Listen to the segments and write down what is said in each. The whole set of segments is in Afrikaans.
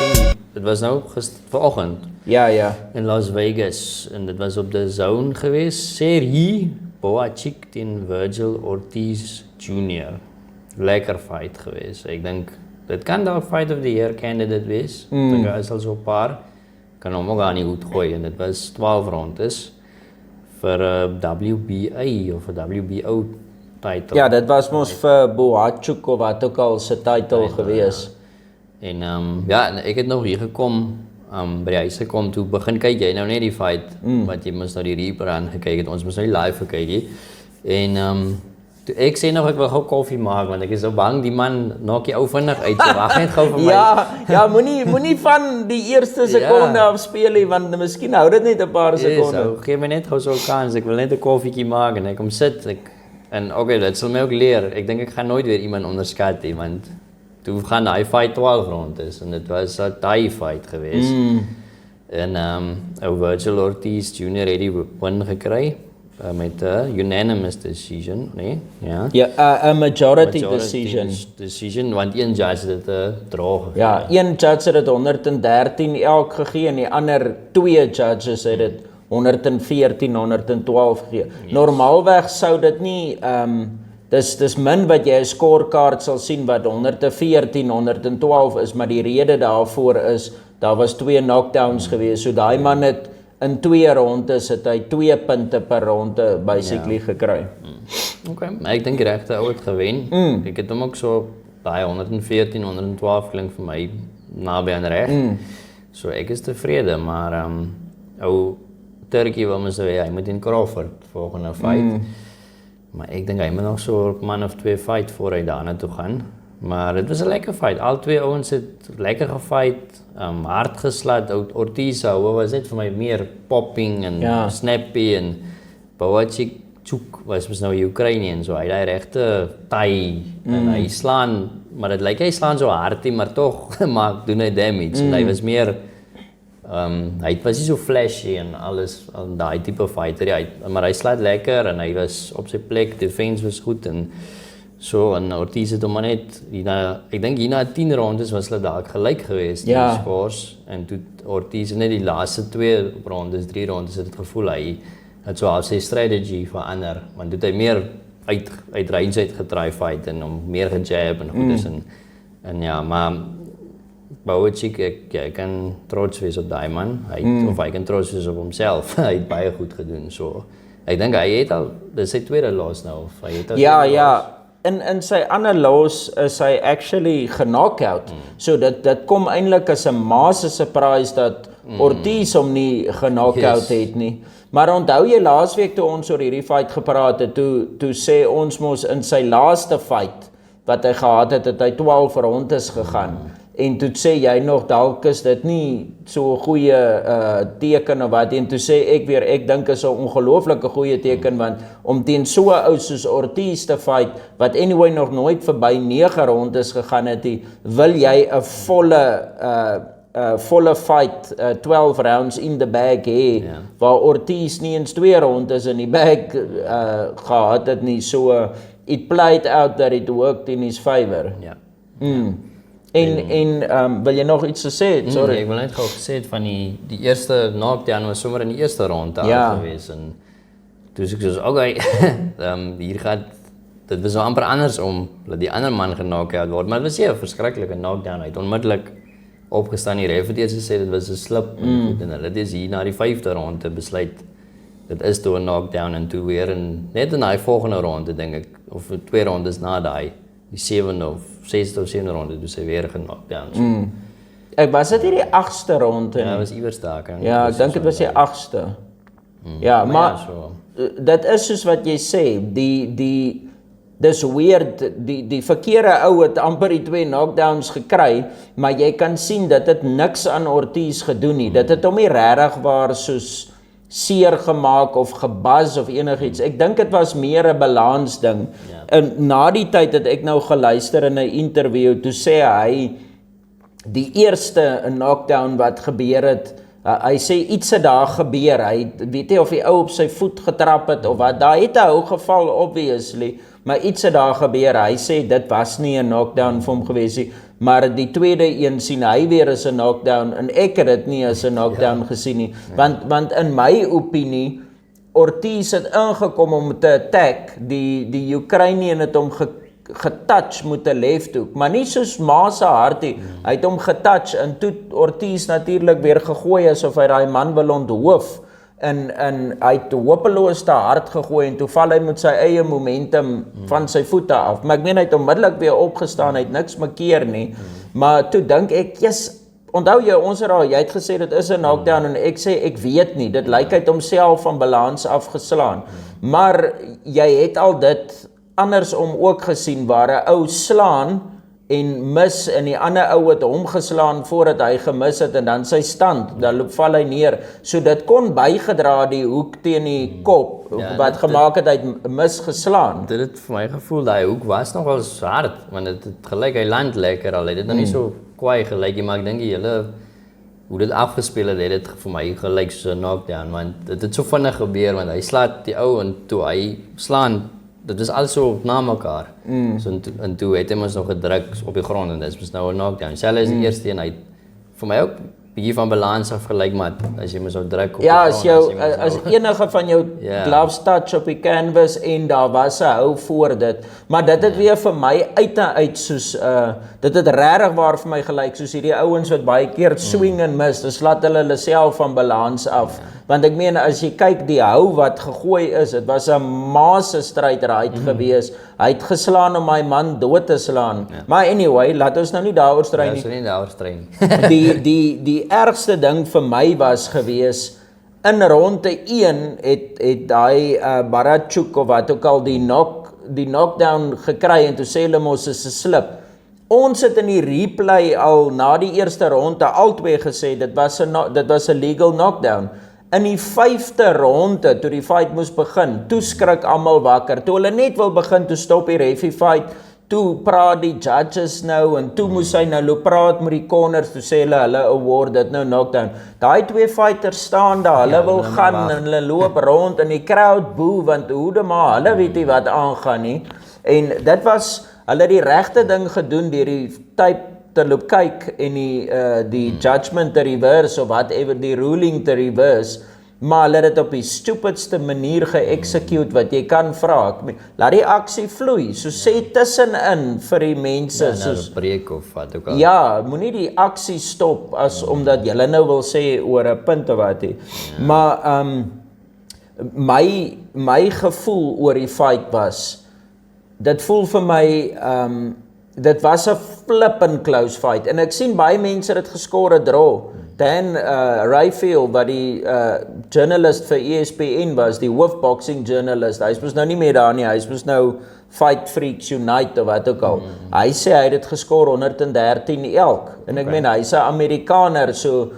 boxing, dit was nou vanoggend Ja, ja. in Las Vegas en dit was op The Zone geweest. Sergey Boacic teen Virgil Ortiz Jr. Lekker fight geweest. Ek dink dit kan dalk fight of the year candidate wees. Ek dink hy is al so 'n paar kan hom ook aan die hoed gooi en dit was 12 rondes vir 'n WBA of 'n WBO title. Ja, dit was mos vir Boacic of wat ook al se title gewees. En ja, en ek het nog hier gekom, by die huis gekom, toe begin kyk jy nou net die fight, wat jy moes nou die Reaper aangekyk het, ons moes nou die live gekyk het. En toe ek sê nog ek wil gou koffie maak, want ek is so bang die man knock die ou vinnig uit, so wag net gou vir my. Ja, moenie van die eerste sekonde af speel nie, want miskien hou dit net 'n paar sekonde. So, gee my net gou so 'n kans, ek wil net 'n koffietjie maak en ek kom sit, en okay, dit sal my ook leer, ek dink ek gaan nooit weer iemand onderskat nie, want toe gaan hy fight 12 rondes en dit was 'n tie fight geweest. En Virgil Ortiz Jr. het die win gekry met 'n unanimous decision, nee? Ja. Ja, 'n majority decision. Want een judge het dit draw gegee. Ja, een judge het dit 113 elk gegee en die ander twee judges het dit 114, 112 gegee. Yes. Normaalweg sou dit nie dis min wat jy 'n scorecard sal sien wat 114, 112 is, maar die rede daarvoor is daar was 2 knockdowns gewees. So daai man het in 2 rondes het hy 2 punte per ronde basically gekry. Okay, maar ek dink regte ou het gewen. Ek het hom ook so daai 114, 112 klink vir my naby aan reg. So ek is tevrede, maar ou Turkie wil mens hy moet in Crawford volgende fight. Maar ek dink hy moet nog so 'n man of 2 fight voor hy daarna toe gaan. Maar dit was 'n lekker fight. Al twee ouens het lekker gefight, hard geslat. Ortiz was net vir my meer popping en snappy en Boacic was nou Ukrainian, so hy het die regte Thai en hy slaan, maar dit lyk hy slaan so hard, maar tog doen hy damage. En hy was meer hy was nie so flashy en alles, en daai tipe fighter, maar hy slaat lekker en hy was op sy plek, defense was goed en so, en Ortiz het hom maar net, ek dink hierna 10 rondes was hulle dalk gelyk geweest, die scores, en toe Ortiz net die laaste 2 rondes, 3 rondes het het gevoel, hy het so al sy strategy verander, want toe het hy meer uit range uit getry fight en om meer gejab en goed is, en ja, maar Boacic, ek kan trots wees op daai man, of hy kan trots wees op homself, hy het baie goed gedoen, so, ek dink hy het al, dit is sy tweede loss nou, of hy het al Ja, in sy ander loss is hy actually geknockout, so dit kom eintlik as 'n massive surprise dat Ortiz hom nie geknockout het nie. Maar onthou jy laasweek toe ons oor hierdie fight gepraat het, toe sê ons mos in sy laaste fight wat hy gehad het, het hy 12 rondes gegaan. En toe sê jy nog dalk is dit nie so 'n goeie teken of wat, en toe sê ek dink is 'n ongelooflike goeie teken, want om teen so 'n ou soos Ortiz te fight, wat anyway nog nooit verby 9 rondes gegaan het, wil jy 'n volle fight, 12 rounds in the bag hê, waar Ortiz nie eens 2 rondes in die bag gehad het nie, so it played out that it worked in his favor. Ja. En wil jy nog iets sê? Sorry. Ek wil net gou gesê het van die eerste knockdown was sommer in die eerste ronde gewees, en toe ek soos, okay, hier gaat, dit was so amper andersom, dat die ander man geknockout word, maar dit was 'n verskriklike knockdown, hy het onmiddellik opgestaan, die ref het eers gesê, dit was 'n slip, en hulle het hier na die 5de ronde besluit, dit is toe 'n knockdown, en toe weer, net in die volgende ronde, denk ek, of 2 rondes na die 7de of 6de of 7de ronde, toe sy weer geknockdown. Ek was dit hier die 8ste ronde? Ja, was iewers daar. Ja, ek dink dit was die 8ste. Ja, maar dit is soos wat jy sê, dis weird, die verkeerde ou het amper die 2 knockdowns gekry, maar jy kan sien dat dit niks aan Ortiz gedoen nie. Dit het hom nie regtig waar soos seer gemaak of gebuzz of enigiets. Ek dink dit was meer 'n balans ding. En na die tyd het ek nou geluister in 'n interview, toe sê hy die eerste knockdown wat gebeur het, hy sê iets het daar gebeur, hy weet nie of die ou op sy voet getrap het of wat, daar het 'n hou geval obviously, maar iets het daar gebeur. Hy sê dit was nie 'n knockdown vir hom gewees nie, maar die tweede een sien hy weer as 'n knockdown en ek het dit nie as 'n knockdown gesien nie. Want in my opinie Ortiz het ingekom om te attack, die Ukrainian het hom getouch met 'n left hook, maar nie soos Ma se hartie. Hy het hom getouch en toe Ortiz natuurlik weer gegooi asof hy daai man wil onthoof en hy het hopeloos te hard gegooi en toe val hy met sy eie momentum van sy voete af. Maar ek meen hy het onmiddellik weer opgestaan, hy het niks makeer nie. Maar toe dink ek, onthou jy ons jy het gesê dit is 'n knockdown en ek sê ek weet nie, dit lyk hy het homself van balans afgeslaan. Maar jy het al dit andersom ook gesien waar 'n ou slaan en mis en die ander ou het hom geslaan voordat hy gemis het en dan sy stand, dan val hy neer. So dit kon bygedra die hoek teen die kop wat gemaak het hy het misgeslaan. Dit het vir my gevoel daai hoek was nogal hard, want dit het gelyk hy land lekker al. Hy het nog nie so kwaai gelyk nie, maar ek dink hoe dit afgespeel het dit vir my gelyk so 'n knockdown, want dit het so vinnig gebeur want hy slaat die ou en toe hy slaan. Dit is also na mekaar. So en toe het hy ons nog gedruk op die grond en dit is nou 'n knockdown. Selfs die eerste een hy vir my ook bietjie van balans afgelyk, maar as jy mos so druk op die grond. As enige van jou gloves touch op die canvas en daar was 'n hou voor dit. Maar dit het weer vir my uit soos dit het regtig waar vir my gelyk soos hierdie ouens wat baie keer swing en mis, dis laat hulle self van balans af. Want ek meen as jy kyk die hou wat gegooi is, dit was 'n masse stryd gewees. Hy het geslaan om my man dood te slaan. Maar anyway, laat ons nou nie daaroor stry nie. Ons nie daaroor stry nie. Die ergste ding vir my was gewees in ronde 1 het daai Barachuk of wat ook al die knockdown gekry en toe sê hulle mos is 'n slip. Ons het in die replay al na die eerste ronde albei gesê dit was 'n legal knockdown. In die 5de ronde toe die fight moes begin, toe skrik almal wakker. Toe hulle net wil begin, toe stop die referee fight. Toe praat die judges nou en toe moes hy nou praat met die corners, toe sê hulle award dit nou knockdown. Daai twee fighters staan daar, hulle wil gaan en hulle loop rond en die crowd boe want hoede maar, hulle weet nie wat aangaan nie. En dit was hulle die regte ding gedoen deur die tape te loop kyk en die judgment te reverse of whatever die ruling te reverse, maar hulle het dit op die stupidste manier ge-execute wat jy kan vra. Laat die aksie vloei, so sê tussenin vir die mense soos breek of wat ook al. Ja, moenie die aksie stop as omdat jy nou wil sê oor 'n punt of wat nie. Maar my gevoel oor die fight was, dit voel vir my dit was 'n flippin' close fight en ek sien baie mense het geskor 'n draw. Dan Rayfield wat die journalist vir ESPN was, die hoofboxing journalist, hy is nou nie meer daar nie, hy is nou Fight Freaks Unite of wat ook al. Hy sê hy het dit geskor 113 elk en ek meen hy's 'n Amerikaner, so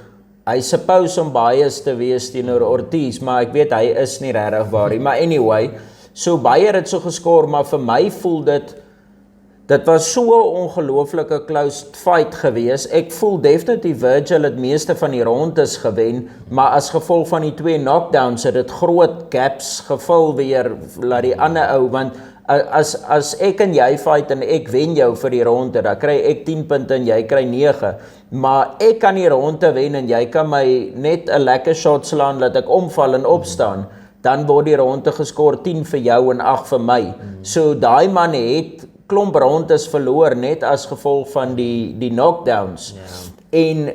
hy suppose om bias te wees teenoor Ortiz, maar ek weet hy is nie regtig waar nie. Maar anyway, so baie het dit so geskor, maar vir my voel dit was so 'n ongelooflike close fight gewees. Ek voel definitief Virgil het meeste van die rondes gewen, maar as gevolg van die twee knockdowns het dit groot gaps gevul weer laat die ander ou, want as ek en jy fight en ek wen jou vir die ronde, dan kry ek 10 punte en jy kry 9. Maar ek kan die ronde wen en jy kan my net 'n lekker shot slaan dat ek omval en opstaan. Dan word die ronde geskor 10 vir jou en 8 vir my. So daai man het klomp rondes verloor net as gevolg van die knockdowns.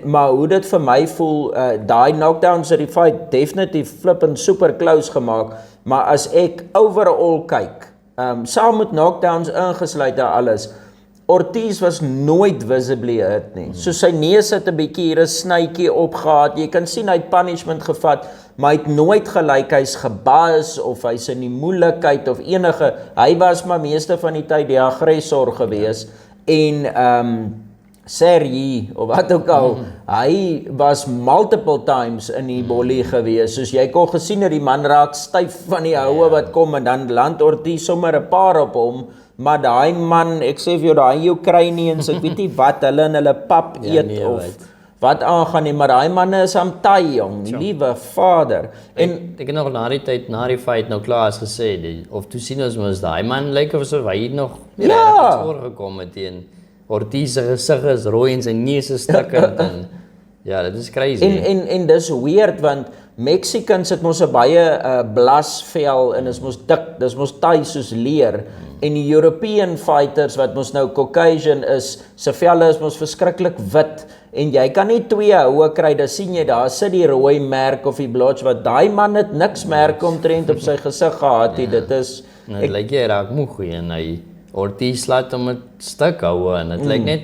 Maar hoe dit vir my voel, daai knockdowns het die fight definitief flippend super close gemaak, maar as ek overall kyk, saam met knockdowns ingesluit en alles, Ortiz was nooit visibly hurt nie. So sy neus het 'n bietjie hier 'n snytjie opgehad. Jy kan sien hy het punishment gevat, maar hy het nooit gelyk hy's gebas of hy's in die moeilikheid of enige. Hy was maar meeste van die tyd die aggressor gewees en Sergi of wat ook al, hy was multiple times in die bollie gewees. Soos jy kon gesien het die man raak styf van die houe wat kom en dan land Ortiz sommer 'n paar op hom. Maar daai man, ek sê vir jou, daai Ukrainians, ek weet nie wat hulle in hulle pap eet wat aangaan nie, maar daai manne is aan taai, jong, liewe vader. En ek het nog na die tyd, na die fight nou klaar as gesê, of toe sien ons mos daai man lyk of hy nog nie regtig iets voorgekom het teen Ortiz se gesig is rooi en sy neus is stikkend en ja, dit is crazy. En dis weird want Mexicans het mos 'n baie blasvel en is mos dik, dis mos taai soos leer. En die European fighters wat mos nou Caucasian is, se velle is mos verskriklik wit en jy kan nie twee houe kry, dan sien jy daar sit die rooi merk of die blotch wat daai man het niks merk omtrent op sy gesig gehad het. Dit is dit lyk jy raak moeg en hy Ortiz laat hom 'n stuk hou en dit lyk net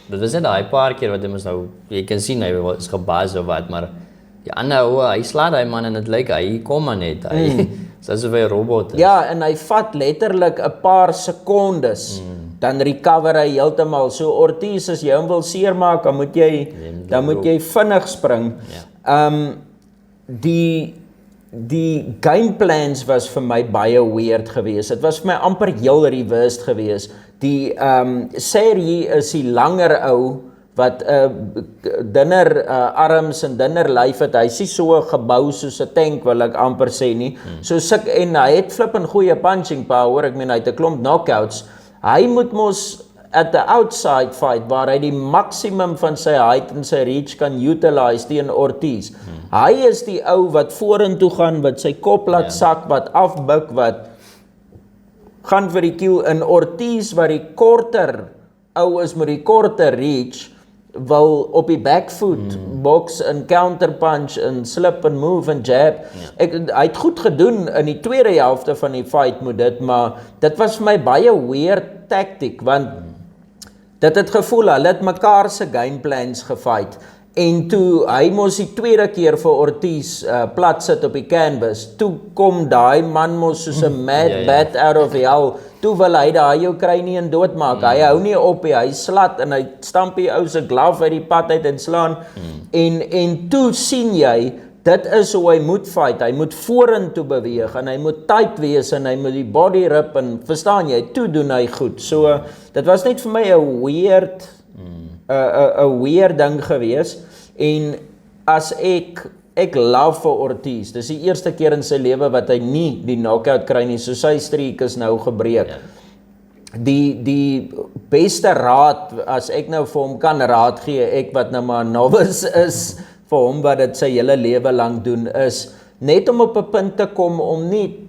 dit was net daai paar keer wat hy mos nou jy kan sien hy is gebaas of wat, maar die ander houe, hy slaat daai man en dit lyk hy kom maar net hy asof hy 'n robot is. Ja, en hy vat letterlik 'n paar sekondes dan recover hy heeltemal. So Ortiz as jy hom wil seermaak, dan moet jy vinnig spring. Die game plans was vir my baie weird geweest. Dit was vir my amper heel reversed geweest. Die Sergi is die langer ou wat dunner arms en dunner lyf het. Hy is so gebou soos 'n tank wil ek amper sê nie. So en hy het flippin goeie punching power. Ek meen hy het 'n klomp knockouts. Hy moet mos at the outside fight waar hy die maksimum van sy height en sy reach kan utilize teen Ortiz. Hy is die ou wat vorentoe gaan, wat sy kop laat sak, wat afbuk, wat gaan vir die kill in Ortiz wat die korter ou is met die korter reach wil op die backfoot box en counterpunch en slip en move en jab. Hy het goed gedoen in die tweede helfte van die fight met dit, maar dit was vir my baie weird tactic want dit het gevoel hulle het mekaar se gameplans gefight en toe hy mos die tweede keer vir Ortiz plat sit op die canvas, toe kom daai man mos soos 'n mad bat out of hell. Toe wil hy daai jou kry nie en doodmaak. Hy hou nie op nie, hy slat en hy stamp die ou se glove uit die pad uit en slaan. En toe sien jy, dit is hoe hy moet fight. Hy moet vorentoe beweeg en hy moet tight wees en hy moet die body rip en verstaan jy, toe doen hy goed. So dit was net vir my 'n weird ding gewees. En as ek love vir Ortiz. Dis die eerste keer in sy lewe wat hy nie die knockout kry nie. So sy streak is nou gebreek. Die beste raad, as ek nou vir hom kan raad gee, ek wat nou maar novice is, vir hom wat dit sy hele lewe lank doen, is net om op 'n punt te kom om nie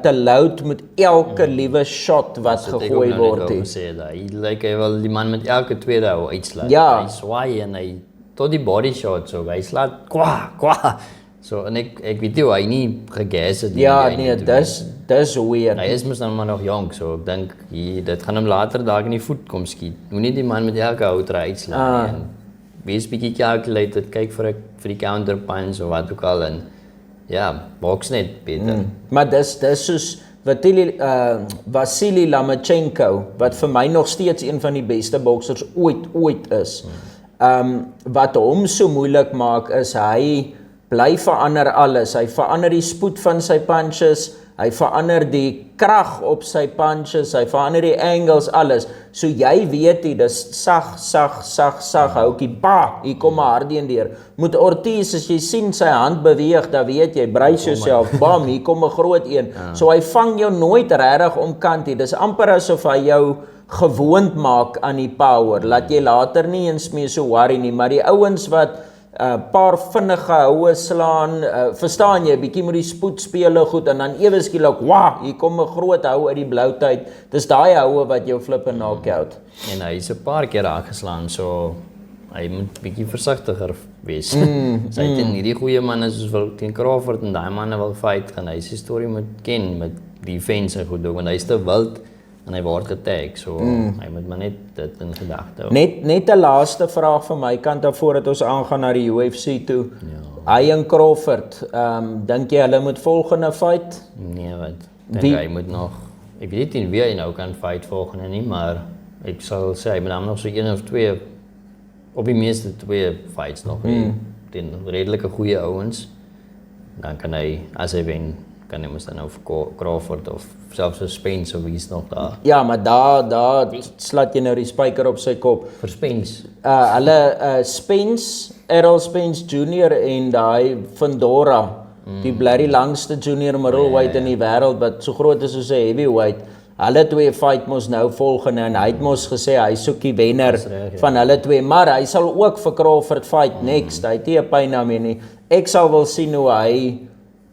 te loud met elke liewe shot wat gegooi word. Hy lyk hy wil die man met elke tweede hou uitslaat. Ja. Hy swaai en hy tot die body shot so, hy slaat kwa. So en ek weet nie hoe hy nie gegas het nie. Ja, nee, dis weird. Hy is mos nou maar nog jonk, so ek dink dit gaan hom later dalk in die voet kom skiet. Moenie die man met elke houter uitslaat nie. Wees bietjie calculated, kyk vir die counter punch of wat ook al en ja, boks net beter. Maar dis soos Vasily Lomachenko, wat vir my nog steeds een van die beste boksers ooit is. Wat hom so moeilik maak is hy bly verander alles. Hy verander die spoed van sy punches, hy verander die krag op sy punches, hy verander die angles, alles. So jy weet jy, dis sag, houkie, hier kom maar hardie in deur. Met Ortiz, as jy sien sy hand beweeg, dan weet jy, brace jouself, bam, hier kom 'n groot een. So hy vang jou nooit regtig omkant nie. Dis amper asof hy jou gewoond maak aan die power, laat jy later nie eens meer so worry nie, maar die ouens wat paar vinnige houe slaan, verstaan jy, bietjie met die spoed spele goed, en dan ewe skielik, hier kom 'n groot hou uit die bloute uit, dis daai houe wat jou flip en knockout. En hy is 'n paar keer aangeslaan, so hy moet bietjie versigtiger wees. Sy het hierdie goeie manne soos teen Crawford en daai manne wil fight, en hy sy storie moet ken met defense en goed doen, want hy is te wild en hy word getag, so hy moet maar net dit in gedagte hou. Net 'n laaste vraag van my kant af voordat ons aangaan na die UFC toe. Hy en Crawford, dink jy hulle moet volgende fight? Nee, wat? Dink hy moet nog, ek weet nie wie hy nou kan fight volgende nie, maar ek sal sê hy moet hom nog so 1 of 2 op die meeste 2 fights nog teen redelike goeie ouens. Dan kan hy, as hy wen, kan jy mos dan nou vir Crawford of selfs vir Spence of wie's nog daar. Ja, maar daar slat jy nou die spyker op sy kop. Vir Spence. Hulle Spence, Errol Spence Jr. en daai Fundora, die blerry langste junior middleweight in die wêreld wat so groot is soos 'n heavyweight. Hulle twee fight mos nou volgende en hy het mos gesê hy soek die wenner van hulle twee, maar hy sal ook vir Crawford fight next. Hy het nie 'n pyn daarmee nie. Ek sal wil sien hoe hy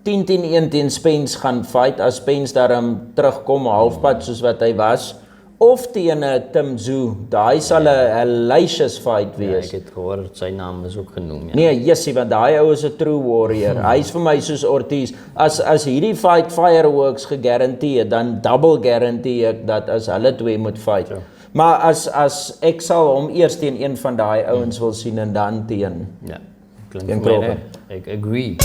10-1 teen Spence gaan fight as Spence daarom terugkom halfpad soos wat hy was, of teen 'n Tim Tszyu. Daai sal 'n hellacious fight wees. Ek het gehoor sy naam is ook genoem. Ja. Nee, jessie, want daai ou is 'n true warrior. Hy's vir my soos Ortiz. As hierdie fight fireworks gegarandeer, dan double guarantee ek dat as hulle twee moet fight. Ja. Maar as ek sal hom eers teen een van daai ouens wil sien en dan teen. Ja. Klink vir my, ek agree.